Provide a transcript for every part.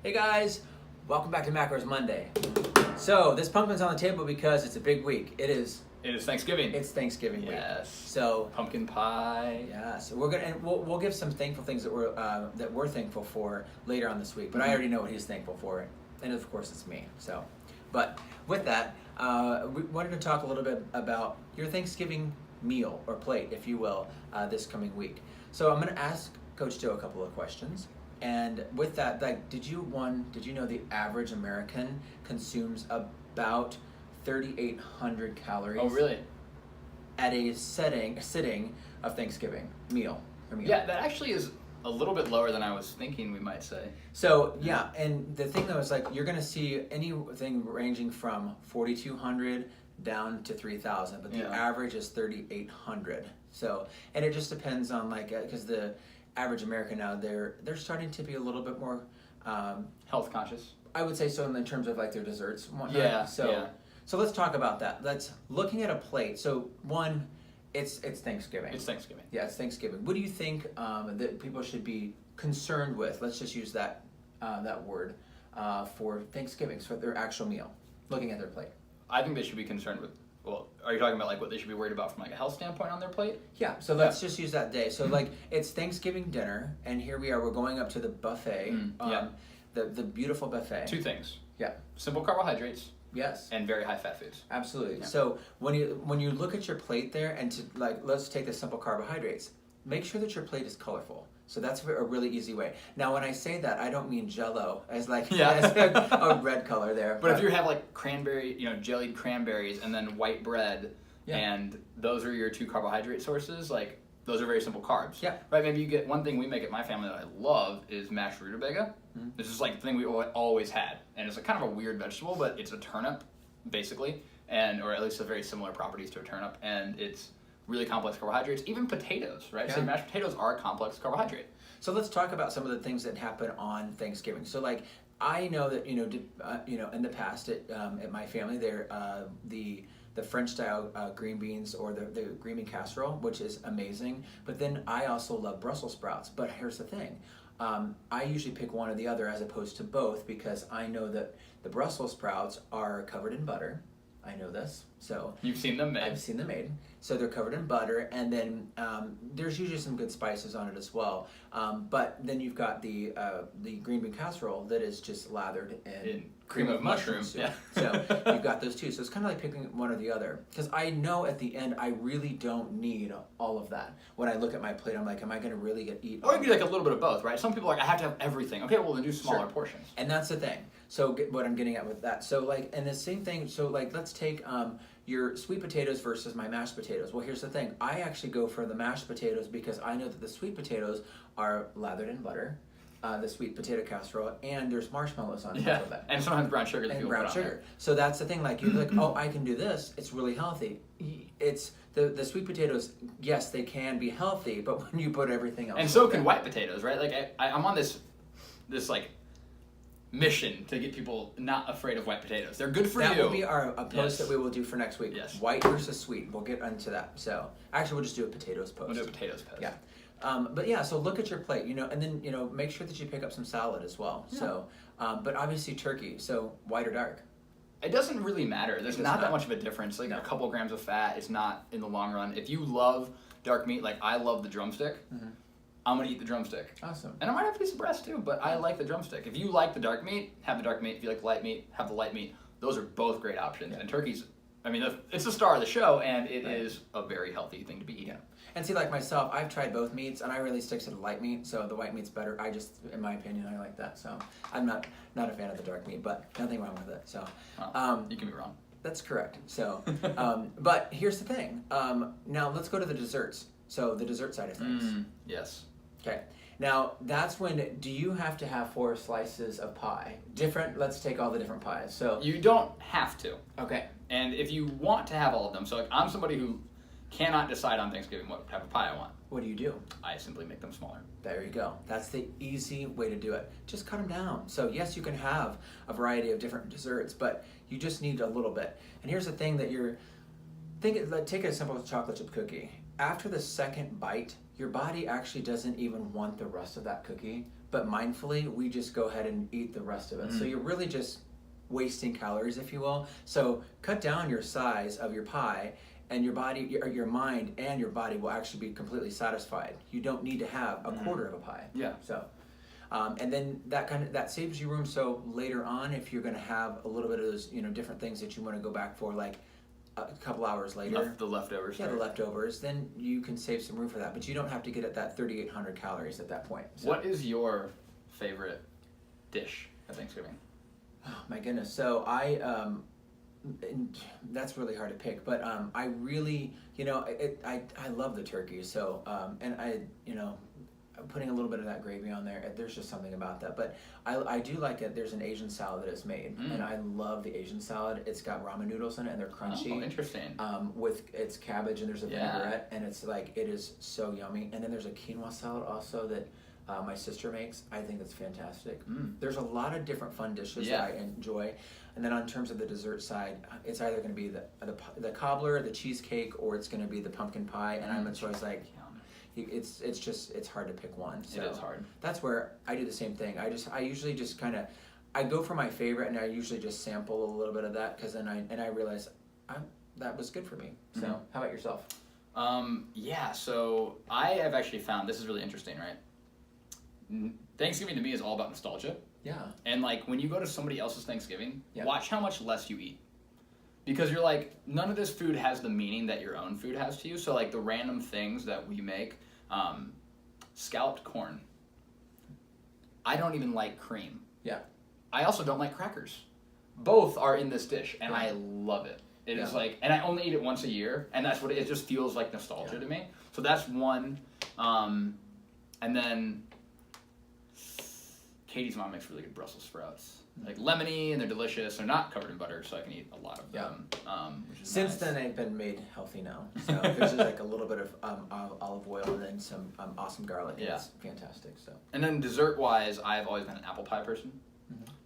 Hey guys, welcome back to Macros Monday. So this pumpkin's on the table because it's a big week. It is. It is Thanksgiving. It's Thanksgiving week. Yes. So pumpkin pie. yeah. So we'll give some thankful things that we're thankful for later on this week. But I already know what he's thankful for, and of course it's me. So, but with that, we wanted to talk a little bit about your Thanksgiving meal or plate, if you will, this coming week. So I'm going to ask Coach Joe a couple of questions. And with that, like, did you know the average American consumes about 3,800 calories? Oh, really? At a sitting of Thanksgiving meal. Yeah, that actually is a little bit lower than I was thinking we might say. So yeah, and the thing though is like you're gonna see anything ranging from 4,200 down to 3,000, but the average is 3,800. So, and it just depends on like because the average American now they're starting to be a little bit more Health conscious. I would say so in terms of like their desserts and whatnot. Yeah. So let's talk about that. Let's looking at a plate. So one, it's Thanksgiving. It's Thanksgiving. Yeah, it's Thanksgiving. What do you think that people should be concerned with? Let's just use that word for Thanksgiving, for their actual meal. Looking at their plate. I think they should be concerned with. Well, are you talking about like what they should be worried about from like a health standpoint on their plate? Yeah. So let's just use that day. So like it's Thanksgiving dinner, and here we are. We're going up to the buffet. The beautiful buffet. Two things. Yeah. Simple carbohydrates. Yes. And very high fat foods. Absolutely. Yeah. So when you look at your plate there, and to like let's take the simple carbohydrates. Make sure that your plate is colorful. So that's a really easy way. Now, when I say that, I don't mean Jell-O as like as a red color there. But if you have like cranberry, jellied cranberries, and then white bread, and those are your two carbohydrate sources, like those are very simple carbs. Yeah. Right. Maybe you get one thing we make at my family that I love is mashed rutabaga. Mm-hmm. This is like the thing we always had, and it's a kind of a weird vegetable, but it's a turnip, basically, or at least have very similar properties to a turnip, and it's really complex carbohydrates, even potatoes, right? Yeah. So mashed potatoes are a complex carbohydrate. So let's talk about some of the things that happen on Thanksgiving. So like I know that in the past at my family there the French style green beans or the green bean casserole, which is amazing. But then I also love Brussels sprouts. But here's the thing. I usually pick one or the other as opposed to both because I know that the Brussels sprouts are covered in butter. I know this. So you've seen them made. I've seen them made. So they're covered in butter, and then there's usually some good spices on it as well. But then you've got the green bean casserole that is just lathered in cream of mushrooms. Yeah. So you've got those two. So it's kind of like picking one or the other. Because I know at the end I really don't need all of that. When I look at my plate, I'm like, am I going to really eat? Or it'd be like a little bit of both, right? Some people are like, I have to have everything. Okay, well then do smaller portions. And that's the thing. So what I'm getting at with that. So like, and the same thing. So like, let's take your sweet potatoes versus my mashed potatoes. Well, here's the thing. I actually go for the mashed potatoes because I know that the sweet potatoes are lathered in butter. The sweet potato casserole, and there's marshmallows on top of that. And sometimes brown sugar. And brown sugar. So that's the thing. Like you're like, oh, I can do this. It's really healthy. It's the sweet potatoes. Yes, they can be healthy, but when you put everything else, and so can white potatoes, right? Like I'm on this like mission to get people not afraid of white potatoes. They're good for you. That will be a post that we will do for next week. Yes. White versus sweet. We'll get into that. So actually, we'll just do a potatoes post. We'll do a potatoes post. Yeah. But yeah, so look at your plate, and then, make sure that you pick up some salad as well. Yeah. So, but obviously turkey, so white or dark? It doesn't really matter. There's not that much of a difference. Like a couple grams of fat is not in the long run. If you love dark meat, like I love the drumstick, I'm going to eat the drumstick. Awesome. And I might have a piece of breast too, but I like the drumstick. If you like the dark meat, have the dark meat. If you like the light meat, have the light meat. Those are both great options. Yeah. And turkey's, it's the star of the show, and it is a very healthy thing to be eating. Yeah. And see, like myself, I've tried both meats, and I really stick to the light meat, so the white meat's better. In my opinion, I like that. So I'm not a fan of the dark meat, but nothing wrong with it. So you can be wrong. That's correct. So, but here's the thing. Now let's go to the desserts. So the dessert side of things. Yes. Okay. Now that's when. Do you have to have 4 slices of pie? Different. Let's take all the different pies. So you don't have to. Okay. And if you want to have all of them, so like I'm somebody who cannot decide on Thanksgiving what type of pie I want. What do? I simply make them smaller. There you go. That's the easy way to do it. Just cut them down. So yes, you can have a variety of different desserts, but you just need a little bit. And here's the thing that take a simple chocolate chip cookie. After the second bite, your body actually doesn't even want the rest of that cookie but mindfully, we just go ahead and eat the rest of it. So you're really just wasting calories, if you will. So cut down your size of your pie, and your body, your mind, and your body will actually be completely satisfied. You don't need to have a quarter of a pie. Yeah. So, and then that saves you room. So later on, if you're going to have a little bit of those, different things that you want to go back for, like a couple hours later, The leftovers. yeah, the leftovers, then you can save some room for that. But you don't have to get at that 3,800 calories at that point. So. What is your favorite dish at Thanksgiving? Oh my goodness. So and that's really hard to pick, but I really, I love the turkey. So and putting a little bit of that gravy on there, there's just something about that. But I do like it. There's an Asian salad that is made, and I love the Asian salad. It's got ramen noodles in it, and they're crunchy. Oh, interesting. With its cabbage, and there's a vinaigrette, and it's like, it is so yummy. And then there's a quinoa salad also that my sister makes. I think that's fantastic. There's a lot of different fun dishes that I enjoy. And then on terms of the dessert side, it's either going to be the cobbler, the cheesecake, or it's going to be the pumpkin pie. And I'm a choice like, it's hard to pick one. So it is hard. That's where I do the same thing. I usually just I go for my favorite, and I usually just sample a little bit of that, because then I realize that was good for me. So how about yourself? So I have actually found, this is really interesting, right? Thanksgiving to me is all about nostalgia. Yeah. And like, when you go to somebody else's Thanksgiving, Yeah. watch how much less you eat. Because you're like, none of this food has the meaning that your own food has to you. So like, the random things that we make, scalloped corn. I don't even like cream. Yeah. I also don't like crackers. Both are in this dish, and Right. I love it. It is Yeah. like, and I only eat it once a year, and that's what it just feels like, nostalgia to me. So that's one. And then Katie's mom makes really good Brussels sprouts, like lemony, and they're delicious. They're not covered in butter, so I can eat a lot of them. Which is Since nice. then, they've been made healthy now. So there's just like a little bit of olive oil and then some awesome garlic. And Yeah. It's fantastic. So. And then dessert-wise, I've always been an apple pie person,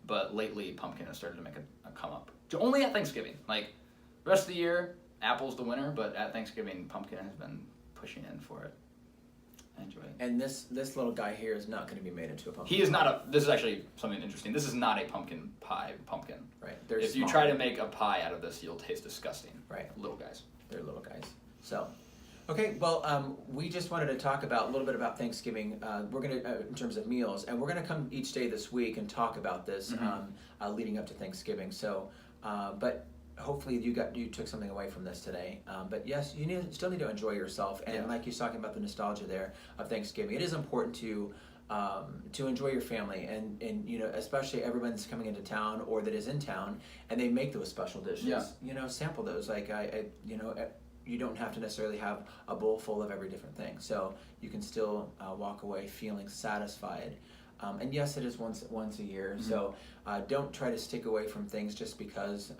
but lately pumpkin has started to make a come up. Only at Thanksgiving. Like, the rest of the year, apple's the winner, but at Thanksgiving, pumpkin has been pushing in for it. I enjoy it. And this little guy here is not going to be made into a pumpkin. He is not a. This is actually something interesting. This is not a pumpkin pie pumpkin. Right. They're If you small. try to make a pie out of this, you'll taste disgusting. Right. Little guys. They're little guys. So, okay. Well, we just wanted to talk a little bit about Thanksgiving. We're gonna in terms of meals, and we're gonna come each day this week and talk about this leading up to Thanksgiving. So, but. Hopefully you took something away from this today. But yes, you still need to enjoy yourself, and like you're talking about the nostalgia there of Thanksgiving, it is important to enjoy your family, and especially everyone's coming into town or that is in town, and they make those special dishes. Yeah. Sample those. Like you don't have to necessarily have a bowl full of every different thing, so you can still walk away feeling satisfied. And yes, it is once a year, so don't try to stick away from things just because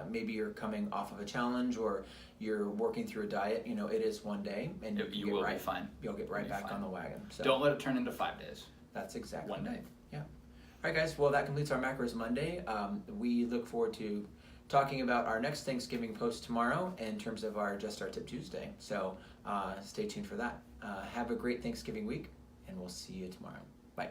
maybe you're coming off of a challenge or you're working through a diet. It is one day, and You will be fine. You'll get right back on the wagon. So Don't let it turn into 5 days. that's exactly One day. right. Yeah. All right, guys. Well, that completes our Macros Monday. We look forward to talking about our next Thanksgiving post tomorrow in terms of our Just Our Tip Tuesday. So stay tuned for that. Have a great Thanksgiving week, and we'll see you tomorrow. Bye.